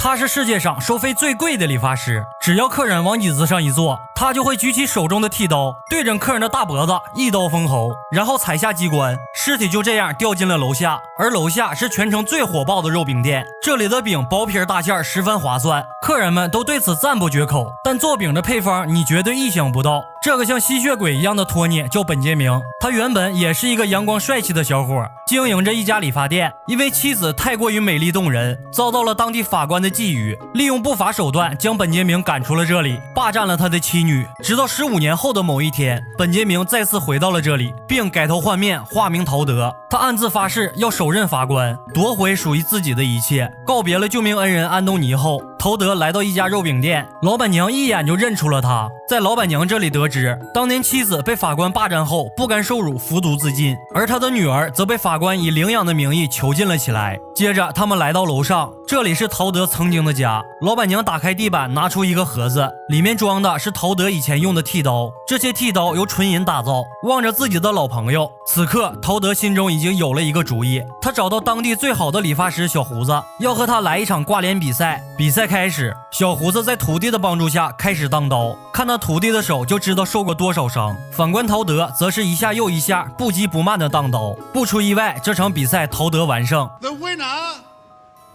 他是世界上收费最贵的理发师，只要客人往椅子上一坐，他就会举起手中的剃刀，对准客人的大脖子一刀封喉，然后踩下机关，尸体就这样掉进了楼下。而楼下是全城最火爆的肉饼店，这里的饼薄皮大馅十分划算，客人们都对此赞不绝口。但做饼的配方你绝对意想不到，这个像吸血鬼一样的托尼叫本杰明，他原本也是一个阳光帅气的小伙，经营着一家理发店，因为妻子太过于美丽动人，遭到了当地法官的觊觎，利用不法手段将本杰明赶出了这里，霸占了他的妻女。直到15年后的某一天，本杰明再次回到了这里，并改头换面，化名陶德。他暗自发誓要手刃法官，夺回属于自己的一切。告别了救命恩人安东尼后，陶德来到一家肉饼店，老板娘一眼就认出了他。在老板娘这里得知，当年妻子被法官霸占后不甘受辱，服毒自尽，而他的女儿则被法官以领养的名义囚禁了起来。接着他们来到楼上，这里是陶德曾经的家。老板娘打开地板，拿出一个盒子，里面装的是陶德以前用的剃刀，这些剃刀由纯银打造。望着自己的老朋友，此刻陶德心中已经有了一个主意，他找到当地最好的理发师小胡子，要和他来一场挂脸比赛。比赛开始，小胡子在徒弟的帮助下开始当刀，看他徒弟的手就知道受过多少伤。反观陶德则是一下又一下，不急不慢的当刀。不出意外，这场比赛陶德完胜。 The winner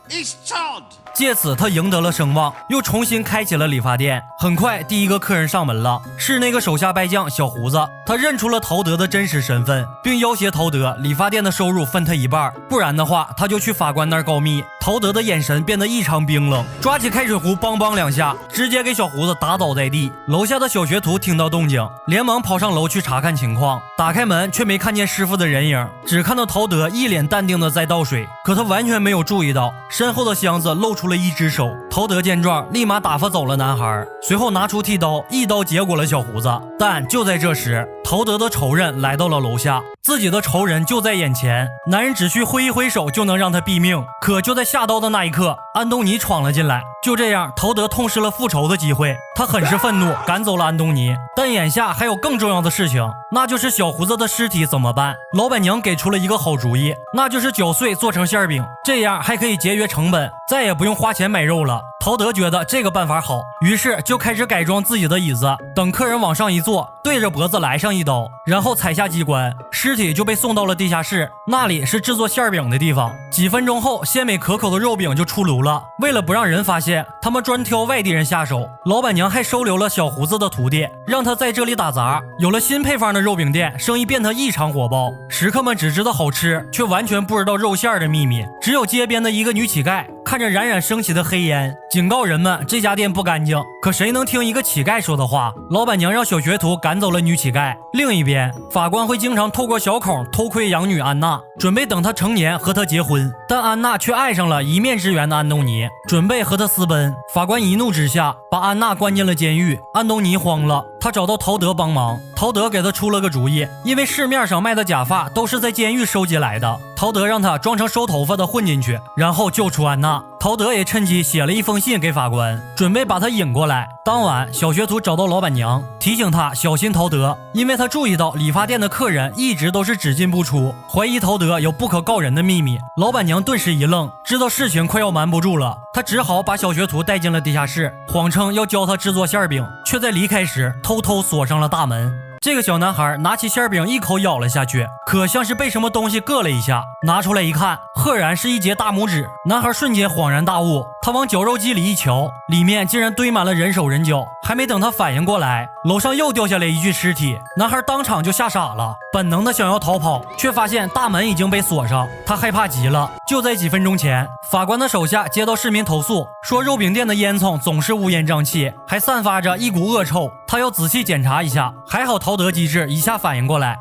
is Todd. 借此他赢得了声望，又重新开启了理发店。很快第一个客人上门了，是那个手下败将小胡子。他认出了陶德的真实身份，并要挟陶德理发店的收入分他一半，不然的话他就去法官那儿告密。陶德的眼神变得异常冰冷，抓起开水壶梆梆两下，直接给小胡子打倒在地。楼下的小学徒听到动静，连忙跑上楼去查看情况。打开门却没看见师傅的人影，只看到陶德一脸淡定的在倒水，可他完全没有注意到身后的箱子露出了一只手。陶德见状，立马打发走了男孩，随后拿出剃刀，一刀结果了小胡子。但就在这时，陶德的仇人来到了楼下，自己的仇人就在眼前，男人只需挥一挥手就能让他毙命。可就在下刀的那一刻，安东尼闯了进来。就这样，陶德痛失了复仇的机会，他很是愤怒，赶走了安东尼。但眼下还有更重要的事情，那就是小胡子的尸体怎么办？老板娘给出了一个好主意，那就是搅碎做成馅饼，这样还可以节约成本，再也不用花钱买肉了。陶德觉得这个办法好，于是就开始改装自己的椅子，等客人往上一坐，对着脖子来上一刀，然后踩下机关，尸体就被送到了地下室，那里是制作馅饼的地方。几分钟后，鲜美可口的肉饼就出炉了。为了不让人发现，他们专挑外地人下手。老板娘还收留了小胡子的徒弟，让他在这里打杂。有了新配方的肉饼店，生意变得异常火爆。食客们只知道好吃，却完全不知道肉馅的秘密。只有街边的一个女乞丐看着冉冉升起的黑烟，警告人们这家店不干净。可谁能听一个乞丐说的话？老板娘让小学徒赶走了女乞丐。另一边，法官会经常透过小孔偷窥养女安娜，准备等她成年和她结婚。但安娜却爱上了一面之缘的安东尼，准备和他私奔。法官一怒之下把安娜关进了监狱。安东尼慌了，他找到陶德帮忙。陶德给他出了个主意，因为市面上卖的假发都是在监狱收集来的，陶德让他装成收头发的混进去，然后救出安娜。陶德也趁机写了一封信给法官，准备把他引过来。当晚，小学徒找到老板娘，提醒他小心陶德，因为他注意到理发店的客人一直都是只进不出，怀疑陶德有不可告人的秘密。老板娘顿时一愣，知道事情快要瞒不住了，她只好把小学徒带进了地下室，谎称要教他制作馅饼，却在离开时偷偷锁上了大门。这个小男孩拿起馅饼一口咬了下去，可像是被什么东西硌了一下，拿出来一看，赫然是一截大拇指。男孩瞬间恍然大悟，他往绞肉机里一瞧，里面竟然堆满了人手人脚。还没等他反应过来，楼上又掉下来一具尸体，男孩当场就吓傻了，本能的想要逃跑，却发现大门已经被锁上，他害怕极了。就在几分钟前，法官的手下接到市民投诉，说肉饼店的烟囱总是乌烟瘴气，还散发着一股恶臭，他要仔细检查一下。还好陶德机智一下反应过来，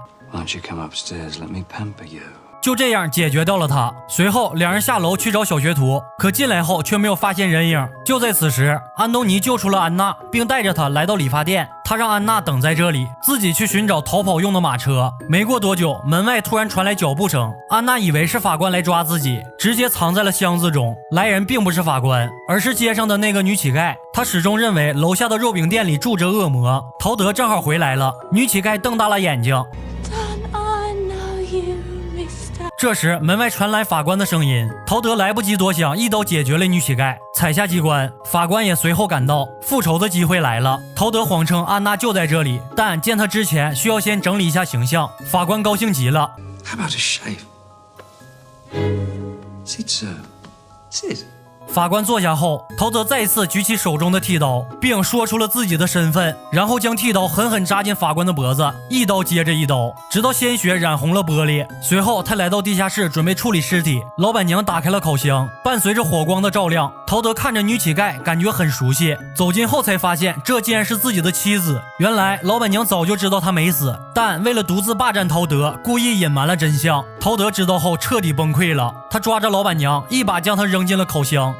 就这样解决掉了他。随后两人下楼去找小学徒，可进来后却没有发现人影。就在此时，安东尼救出了安娜，并带着她来到理发店。他让安娜等在这里，自己去寻找逃跑用的马车。没过多久，门外突然传来脚步声，安娜以为是法官来抓自己，直接藏在了箱子中。来人并不是法官，而是街上的那个女乞丐。她始终认为楼下的肉饼店里住着恶魔。陶德正好回来了，女乞丐瞪大了眼睛，这时门外传来法官的声音，陶德来不及多想，一刀解决了女乞丐，踩下机关。法官也随后赶到，复仇的机会来了。陶德谎称安娜就在这里，但见她之前需要先整理一下形象。法官高兴极了。 How about a shave? Sid. 法官坐下后，陶德再次举起手中的剃刀，并说出了自己的身份，然后将剃刀狠狠扎进法官的脖子，一刀接着一刀，直到鲜血染红了玻璃。随后，他来到地下室准备处理尸体。老板娘打开了烤箱，伴随着火光的照亮，陶德看着女乞丐，感觉很熟悉。走近后才发现，这竟然是自己的妻子。原来，老板娘早就知道他没死，但为了独自霸占陶德，故意隐瞒了真相。陶德知道后彻底崩溃了，他抓着老板娘，一把将她扔进了烤箱。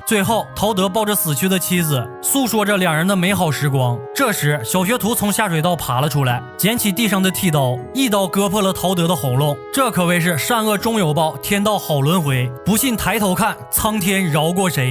最后，陶德抱着死去的妻子，诉说着两人的美好时光。这时，小学徒从下水道爬了出来，捡起地上的剃刀，一刀割破了陶德的喉咙。这可谓是善恶终有报，天道好轮回。不信抬头看，苍天饶过谁？